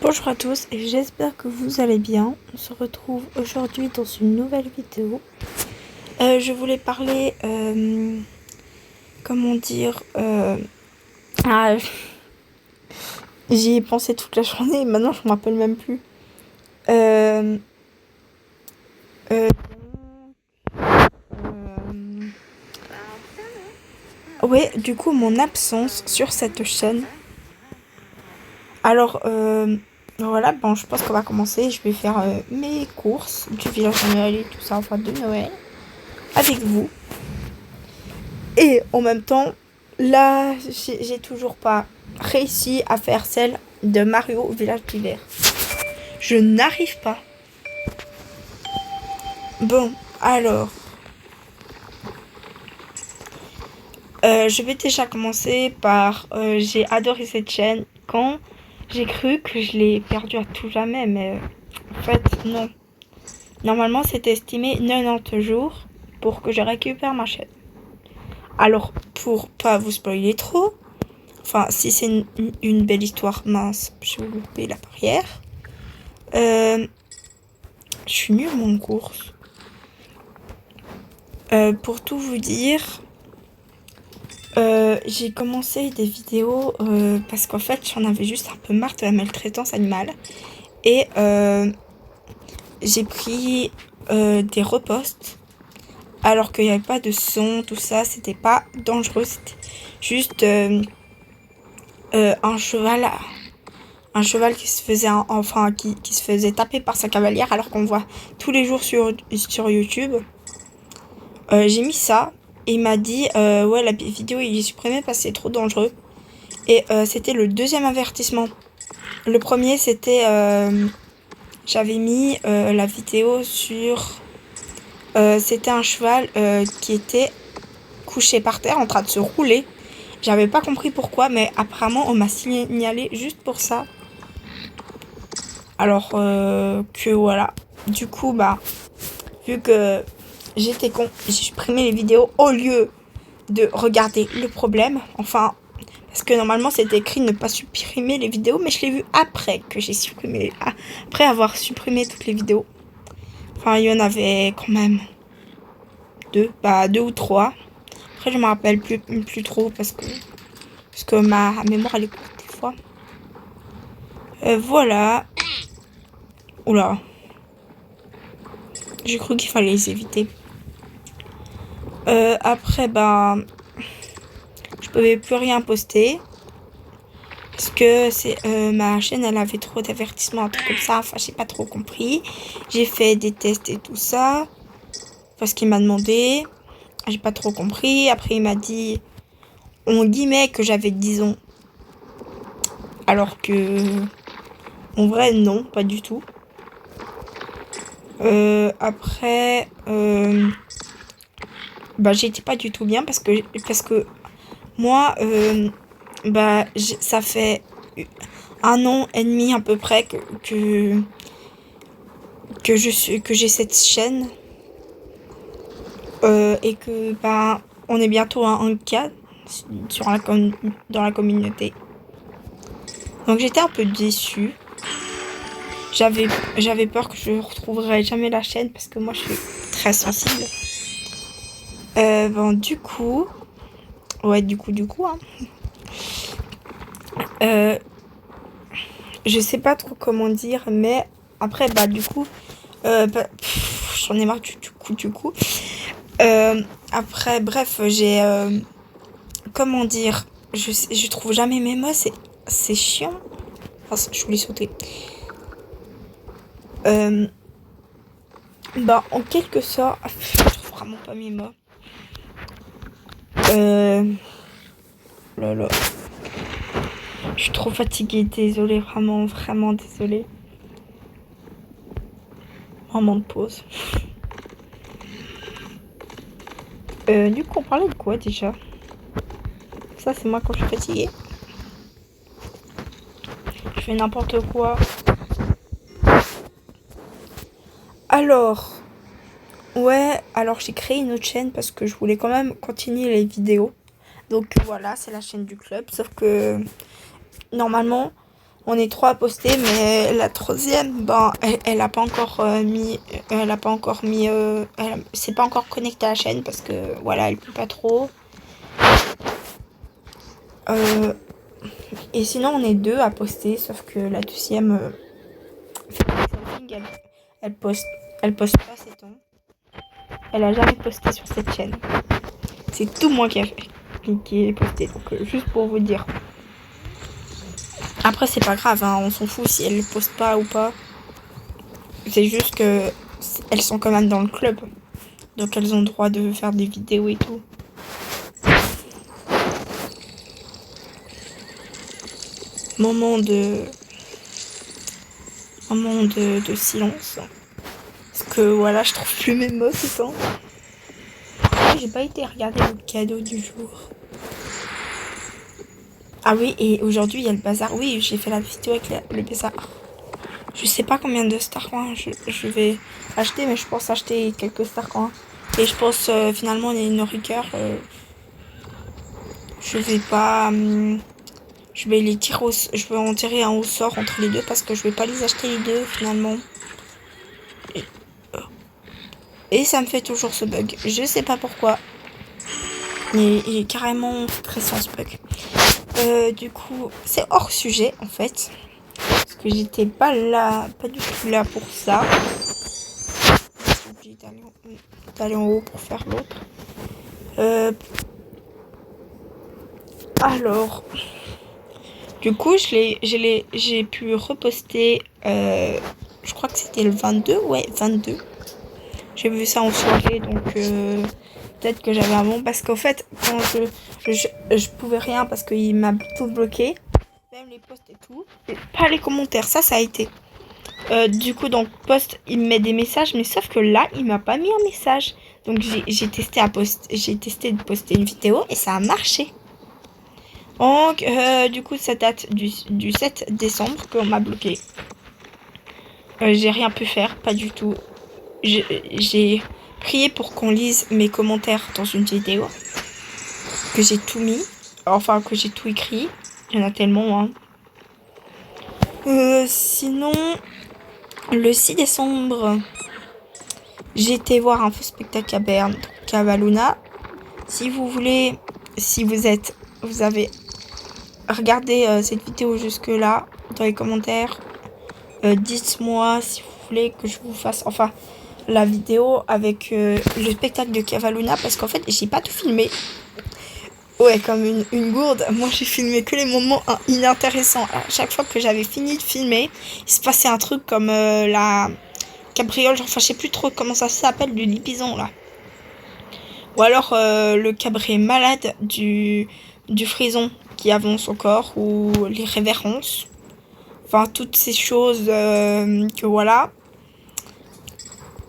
Bonjour à tous et j'espère que vous allez bien. On se retrouve aujourd'hui dans une nouvelle vidéo. Je voulais parler, comment dire, ah, j'y ai pensé toute la journée et maintenant je me rappelle même plus. Euh, euh, ouais, du coup mon absence sur cette chaîne. Alors, voilà, bon, je pense qu'on va commencer. Je vais faire mes courses du village de Noël et tout ça, enfin de Noël, avec vous. Et en même temps, là, j'ai toujours pas réussi à faire celle de Mario au village d'hiver. Je n'arrive pas. Bon, alors, je vais déjà commencer par... j'ai adoré cette chaîne quand j'ai cru que je l'ai perdue à tout jamais, mais en fait, non. Normalement, c'était estimé 90 jours pour que je récupère ma chaîne. Alors, pour pas vous spoiler trop, enfin, si c'est une belle histoire mince, je vais vous couper la barrière. Je suis nulle en course. Pour tout vous dire, j'ai commencé des vidéos parce qu'en fait, j'en avais juste un peu marre de la maltraitance animale. Et j'ai pris des reposts alors qu'il n'y avait pas de son, tout ça. C'était pas dangereux, c'était juste un cheval. Un cheval qui se faisait qui se faisait taper par sa cavalière alors qu'on voit tous les jours sur YouTube. J'ai mis ça et il m'a dit ouais, la vidéo il est supprimée parce que c'est trop dangereux. Et c'était le deuxième avertissement. Le premier c'était j'avais mis la vidéo sur c'était un cheval qui était couché par terre en train de se rouler. J'avais pas compris pourquoi, mais apparemment on m'a signalé juste pour ça. Alors que voilà. Du coup, bah, vu que j'étais con, j'ai supprimé les vidéos au lieu de regarder le problème. Enfin, parce que normalement c'était écrit ne pas supprimer les vidéos, mais je l'ai vu après que j'ai supprimé, après avoir supprimé toutes les vidéos. Enfin, il y en avait quand même deux ou trois. Après, je me rappelle plus trop parce que ma mémoire elle est courte des fois. Voilà. Oula. J'ai cru qu'il fallait les éviter. Après, bah, je pouvais plus rien poster. Parce que ma chaîne, elle avait trop d'avertissements, un truc comme ça. Enfin, j'ai pas trop compris. J'ai fait des tests et tout ça. Parce qu'il m'a demandé. J'ai pas trop compris. Après, il m'a dit, en guillemets, que j'avais 10 ans. Alors que, en vrai, non, pas du tout. Après, bah, j'étais pas du tout bien parce que moi, bah, ça fait 1 an et demi à peu près que j'ai cette chaîne et que bah on est bientôt à 1K dans la communauté. Donc j'étais un peu déçue. J'avais peur que je retrouverais jamais la chaîne parce que moi je suis très sensible. Bon du coup, ouais du coup hein. Je sais pas trop comment dire, mais après bah du coup j'en ai marre du coup. Après, bref, j'ai... comment dire, je trouve jamais mes mots, c'est chiant. Enfin, je voulais sauter. Bah, en quelque sorte... Je trouve vraiment pas mes mots. Là. Je suis trop fatiguée, désolée, vraiment désolée. Moment de pause. Du coup, on parlait de quoi déjà? Ça, c'est moi quand je suis fatiguée. Je fais n'importe quoi. Alors, ouais, alors j'ai créé une autre chaîne parce que je voulais quand même continuer les vidéos. Donc voilà, c'est la chaîne du club, sauf que normalement, On est 3 à poster, mais la troisième, ben, elle a pas encore mis, elle s'est pas encore connectée à la chaîne parce que voilà, elle peut pas trop. Et sinon, on est 2 à poster, sauf que la deuxième, elle poste, elle poste pas ses temps. Elle a jamais posté sur cette chaîne. C'est tout moi qui ai posté, donc juste pour vous dire. Après, c'est pas grave, hein, on s'en fout si elles postent pas ou pas. C'est juste que elles sont quand même dans le club. Donc elles ont le droit de faire des vidéos et tout. Moment de silence. Parce que voilà, je trouve plus mes mots ce temps. J'ai pas été regarder le cadeau du jour. Ah oui, et aujourd'hui il y a le bazar. Oui, j'ai fait la vidéo avec le bazar. Je sais pas combien de Starcoins je vais acheter, mais je pense acheter quelques Starcoins. Et je pense finalement les Noriker, je vais pas... je vais les tirer je vais en tirer un au sort entre les deux parce que je vais pas les acheter les deux finalement. Et ça me fait toujours ce bug. Je sais pas pourquoi. Il est carrément stressant ce bug. Du coup, c'est hors sujet en fait. Parce que j'étais pas du tout là pour ça. J'ai oublié d'aller en haut pour faire l'autre. Alors, du coup, j'ai pu reposter. Je crois que c'était le 22. Ouais, 22. J'ai vu ça en soirée, donc peut-être que j'avais un bon. Parce qu'en fait, quand je pouvais rien parce qu'il m'a tout bloqué. Même les posts et tout. Pas les commentaires, ça a été. Du coup, donc, post, il me met des messages, mais sauf que là, il m'a pas mis un message. Donc, j'ai testé de poster une vidéo et ça a marché. Donc, du coup, ça date du 7 décembre qu'on m'a bloqué. J'ai rien pu faire, pas du tout. J'ai prié pour qu'on lise mes commentaires dans une vidéo. Que j'ai tout mis. Enfin, que j'ai tout écrit. Il y en a tellement, hein. Sinon, le 6 décembre, j'ai été voir un faux spectacle à Berne, Cavaluna. Si vous voulez, si vous avez regardé cette vidéo jusque-là, dans les commentaires, dites-moi si vous voulez que je vous fasse, enfin, la vidéo avec le spectacle de Cavaluna, parce qu'en fait, j'ai pas tout filmé. Ouais, comme une gourde. Moi, j'ai filmé que les moments inintéressants. À chaque fois que j'avais fini de filmer, il se passait un truc comme la cabriole. Enfin, je sais plus trop comment ça s'appelle, du Lipizan, là. Ou alors le cabré malade du frison qui avance au corps, ou les révérences. Enfin, toutes ces choses que voilà.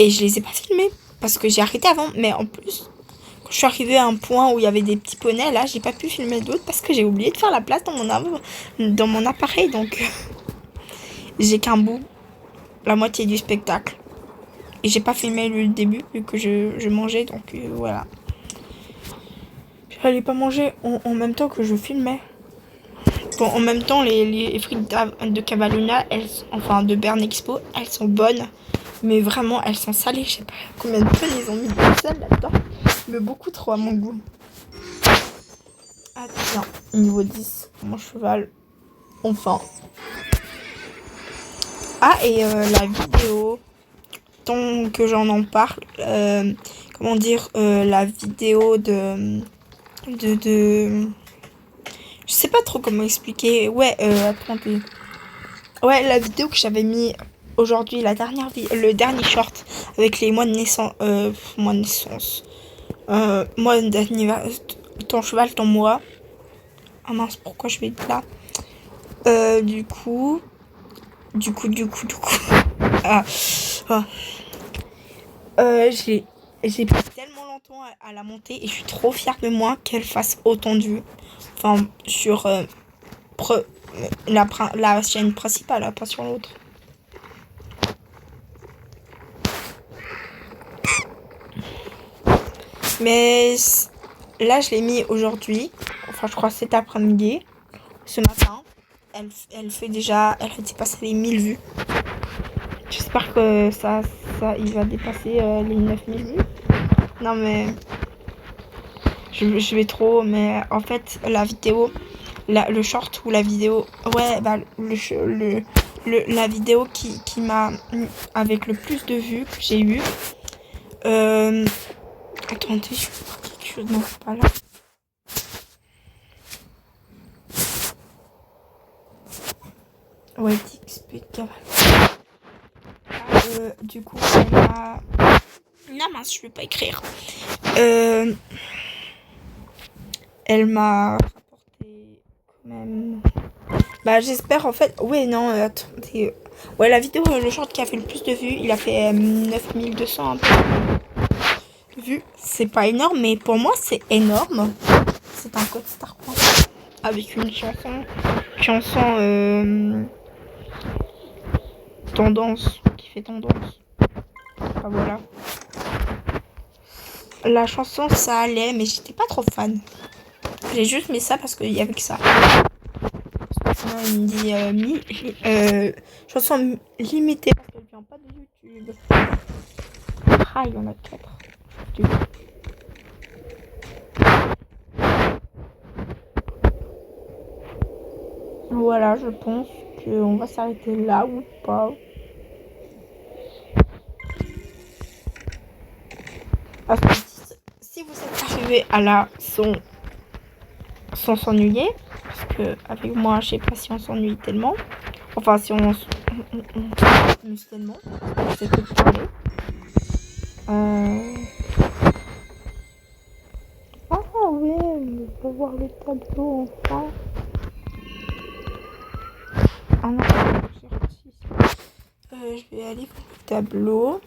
Et je les ai pas filmées parce que j'ai arrêté avant. Mais en plus, quand je suis arrivée à un point où il y avait des petits poneys, là, j'ai pas pu filmer d'autres parce que j'ai oublié de faire la place dans mon appareil. Donc, j'ai qu'un bout, la moitié du spectacle. Et j'ai pas filmé le début vu que je mangeais. Donc, voilà. J'allais pas manger en même temps que je filmais. Bon, en même temps, les frites de Cavaluna, enfin de Berne Expo, elles sont bonnes. Mais vraiment, elles sont salées. Je sais pas combien de tonnes ils ont mis de sel là-dedans. Mais beaucoup trop à mon goût. Ah tiens, niveau 10, mon cheval. Enfin. Ah, et la vidéo, tant que j'en en parle, comment dire, la vidéo de... Je sais pas trop comment expliquer. Ouais, attendez. Ouais, la vidéo que j'avais mis aujourd'hui, le dernier short avec les mois de naissance. Mois d'anniversaire. Ton cheval, ton mois. Ah mince, pourquoi je vais être là? Du coup. Ah. Ah. J'ai pris tellement longtemps à la monter et je suis trop fière de moi qu'elle fasse autant de vues. Enfin, sur la chaîne principale, pas sur l'autre. Mais là, je l'ai mis aujourd'hui. Enfin, je crois cet après-midi. Ce matin. elle fait déjà... Elle a dépassé les 1000 vues. J'espère que il va dépasser les 9000 vues. Non, mais... Je vais trop, mais en fait, la vidéo... le short ou la vidéo... Ouais, bah, la vidéo qui m'a... Avec le plus de vues que j'ai eu... Attendez, je vais voir quelque chose. Non, c'est pas là. Ouais, XP du coup, elle m'a... Non, mince, je vais pas écrire. Elle m'a rapporté quand même... Bah, j'espère en fait... Ouais, non, attendez. Ouais, la vidéo, le short qui a fait le plus de vues, il a fait 9200 vues. C'est pas énorme, mais pour moi, c'est énorme. C'est un code Star Wars avec une chanson tendance, qui fait tendance. Enfin, voilà. La chanson, ça allait, mais j'étais pas trop fan. J'ai juste mis ça parce qu'il y avait que ça. Sinon, il me dit chanson limitée parce qu'elle vient pas de YouTube. Ah, il y en a 4. Voilà, je pense qu'on va s'arrêter là ou pas. Parce que si vous êtes arrivé à là sans s'ennuyer, parce que avec moi, je sais pas si on s'ennuie tellement. Enfin, si on s'amuse tellement. C'est que de parler. Ah oui, on va voir le tableau enfin. Ah non, je vais aller pour le tableau.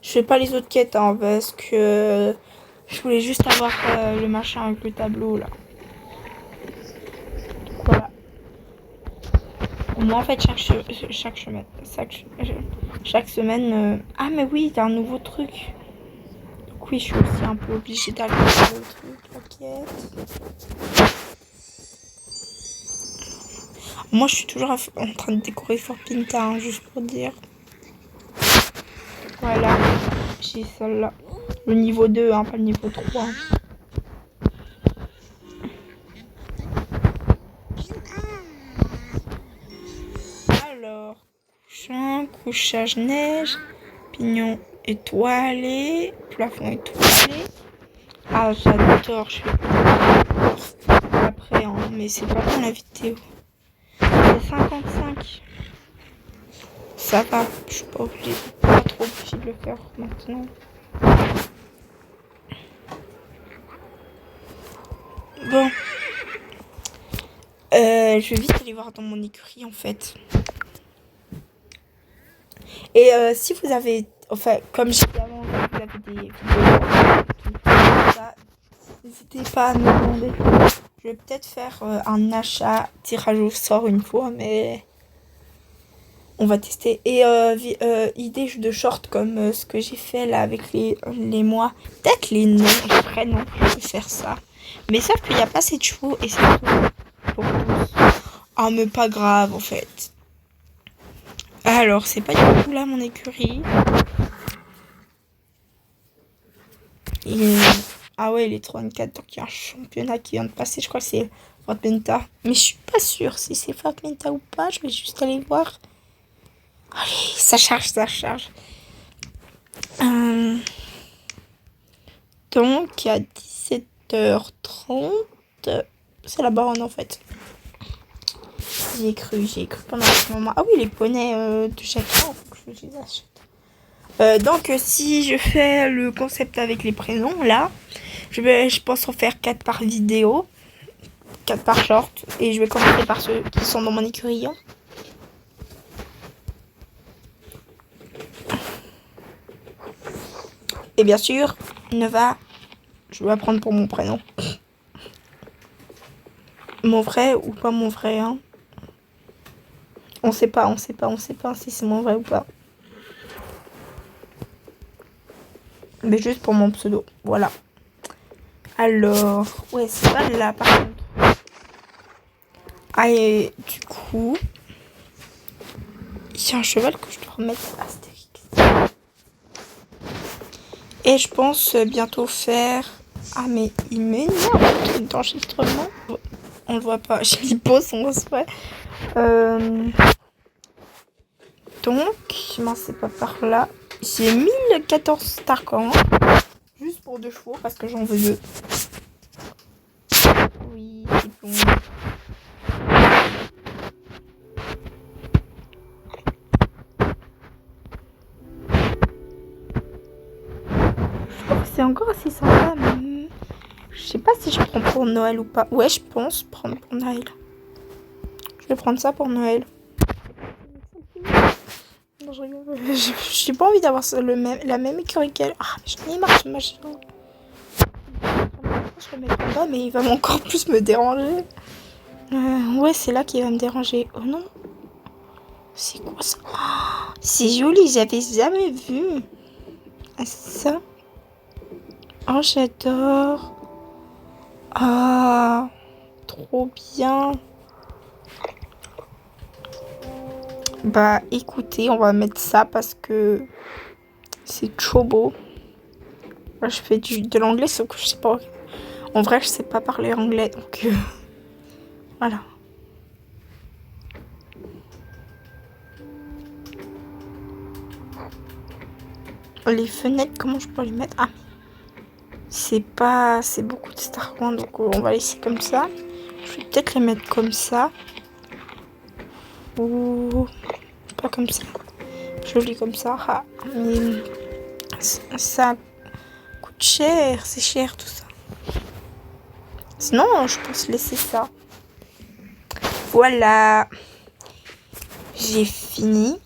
Je fais pas les autres quêtes hein, parce que je voulais juste avoir le machin avec le tableau là. Voilà. Moi en fait chaque semaine. Ah mais oui, t'as un nouveau truc. Donc oui, je suis aussi un peu obligée d'aller faire le truc, la quête. Moi je suis toujours en train de décorer Fort Pinta, hein, juste pour dire. Voilà, j'ai celle-là. Le niveau 2, hein, pas le niveau 3. Alors, couchage neige, pignon étoilé, plafond étoilé. Ah, j'adore, je fais après, hein, mais c'est pas dans la vidéo. C'est 55. Ça va, je suis pas obligée, pas trop obligée de le faire maintenant. Bon. Je vais vite aller voir dans mon écurie en fait. Et si vous avez, enfin, comme j'ai dit avant, vous avez des vidéos, n'hésitez pas à me demander. Je vais peut-être faire un achat tirage au sort une fois, mais on va tester. Et idée de short comme ce que j'ai fait là avec les mois. Peut-être les noms, les prénoms, je vais faire ça. Mais sauf qu'il n'y a pas assez de chevaux et c'est tout pour tous. Ah, mais pas grave en fait. Alors, c'est pas du tout là mon écurie. Ah ouais, il est 34, donc il y a un championnat qui vient de passer. Je crois que c'est Fort Penta. Mais je suis pas sûre si c'est Fort Penta ou pas. Je vais juste aller voir. Allez, ça charge. Donc, à 17h30, c'est la borne en fait. J'ai cru pendant ce moment. Ah oui, les poneys de chacun, faut que je les achète. Donc, si je fais le concept avec les prénoms, là, je pense en faire 4 par vidéo, 4 par short, et je vais commencer par ceux qui sont dans mon écurie. Et bien sûr, Nova, je vais apprendre pour mon prénom. Mon vrai ou pas mon vrai, hein. On sait pas si c'est mon vrai ou pas. Mais juste pour mon pseudo, voilà. Alors, ouais, c'est pas là par contre. Ah, et du coup, coup, il y a un cheval que je dois remettre à Astérix. Et je pense bientôt faire... Ah mais il m'énerve le truc d'enregistrement. On le voit pas, j'ai mis pause, on se voit. Donc, non c'est pas par là. J'ai 1014 Starcans. Juste pour 2 chevaux parce que j'en veux 2. Oui, c'est bon. Je trouve que c'est encore assez sympa, mais je sais pas si je prends pour Noël ou pas. Ouais, je pense prendre pour Noël. Je vais prendre ça pour Noël. Non, je rigole. J'ai pas envie d'avoir la même écurie qu'elle. Ah, mais j'en ai marre de ce machin. Je le mets en bas, mais il va encore plus me déranger. Ouais, c'est là qu'il va me déranger. Oh non. C'est quoi ça? Oh, c'est joli, j'avais jamais vu. Ah, ça. Oh, j'adore. Ah, trop bien. Bah, écoutez, on va mettre ça parce que c'est trop beau. Là, je fais de l'anglais, sauf que je sais pas. En vrai, je sais pas parler anglais, donc voilà. Les fenêtres, comment je peux les mettre? Ah, c'est beaucoup de Star Wars, donc on va laisser comme ça. Je vais peut-être les mettre comme ça. Ou pas comme ça. Joli comme ça. Ah, mais ça coûte cher, c'est cher tout ça. Sinon, je pense laisser ça. Voilà. J'ai fini.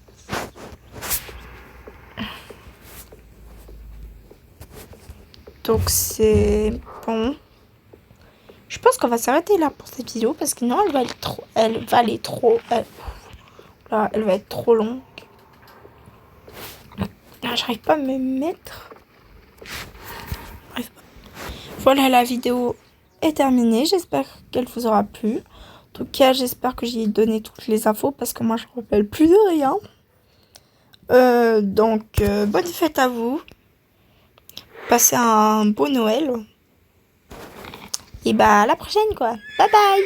Donc c'est bon. Je pense qu'on va s'arrêter là pour cette vidéo parce que non, elle va être trop, elle va être trop longue. Ah, j'arrive pas à me mettre. Bref. Voilà, la vidéo est terminée. J'espère qu'elle vous aura plu. En tout cas, j'espère que j'ai donné toutes les infos parce que moi, je ne me rappelle plus de rien. Donc, bonne fête à vous. Passez un beau Noël. Et bah, à la prochaine, quoi. Bye bye!